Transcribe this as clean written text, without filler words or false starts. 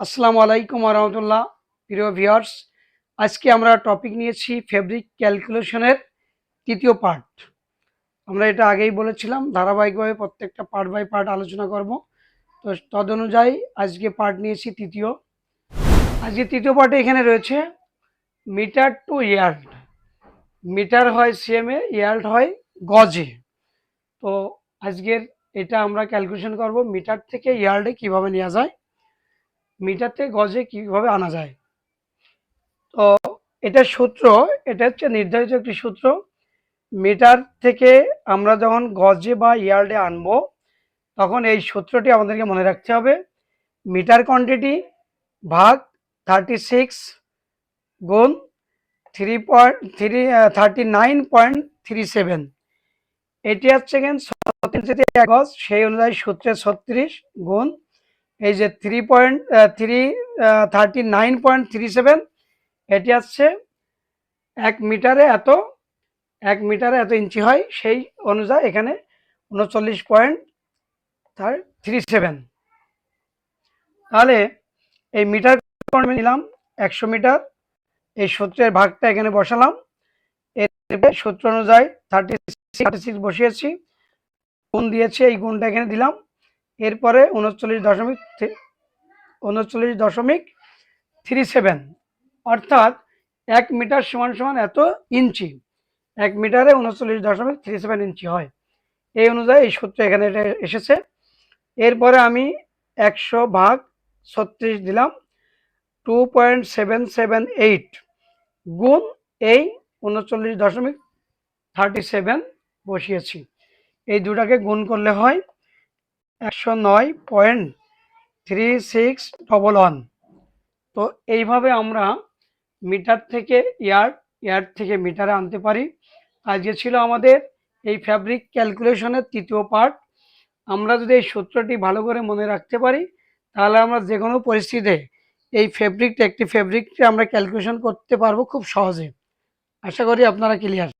আসসালামু আলাইকুম রহমতুল্লাহ। প্রিয় ভিউয়ার্স, আজকে আমরা টপিক নিয়েছি ফেব্রিক ক্যালকুলেশনের তৃতীয় পার্ট। আমরা এটা আগেই বলেছিলাম ধারাবাহিকভাবে প্রত্যেকটা পার্ট বাই পার্ট আলোচনা করব। তো তদনুযায়ী আজকে পার্ট নিয়েছি তৃতীয়। আজকে তৃতীয় পার্টে এখানে রয়েছে মিটার টু ইয়ার্ড। মিটার হয় সিএমে, ইয়ার্ড হয় গজে। তো আজকের এটা আমরা ক্যালকুলেশন করব মিটার থেকে ইয়ার্ডে কিভাবে নেওয়া যায়, মিটার থেকে গজে কিভাবে আনা যায়। তো এটা সূত্র, এটা হচ্ছে নির্ধারিত একটি সূত্র। মিটার থেকে আমরা যখন গজে বা ইয়ার্ডে আনবো তখন এই সূত্রটি আমাদেরকে মনে রাখতে হবে। মিটার কোয়ান্টিটি ভাগ 36 গুণ 39.37। এটি হচ্ছে গজ, সেই অনুযায়ী সূত্রে 36 গুণ এই যে 39.37, এটি হচ্ছে 1 মিটারে এত ইঞ্চি হয়, সেই অনুযায়ী এখানে 39.37। তাহলে এই মিটার নিলাম 100 মিটার, এই সূত্রের ভাগটা এখানে বসালাম, এর সূত্র অনুযায়ী 36 বসিয়েছি, গুণ দিয়েছি, এই গুণটা এখানে দিলাম, এরপরে 39.37 অর্থাৎ 1 মিটার সমান সমান এত ইঞ্চি। 1 মিটারে 39.37 ইঞ্চি হয়, এই অনুযায়ী এই সূত্র এখানে এটা এসেছে। এরপরে আমি 100 ভাগ 36 দিলাম, 2.778 গুণ এই 39.37 বসিয়েছি, এই দুটাকে গুণ করলে হয় 109.3611। তো এইভাবে আমরা মিটার থেকে ইয়ার্ড, ইয়ার্ড থেকে মিটারে আনতে পারি। আজকে ছিল আমাদের এই ফ্যাব্রিক ক্যালকুলেশনের তৃতীয় পার্ট। আমরা যদি এই সূত্রটি ভালো করে মনে রাখতে পারি তাহলে আমরা যে কোনো পরিস্থিতিতে এই একটি ফেব্রিককে আমরা ক্যালকুলেশন করতে পারবো খুব সহজে। আশা করি আপনারা ক্লিয়ার।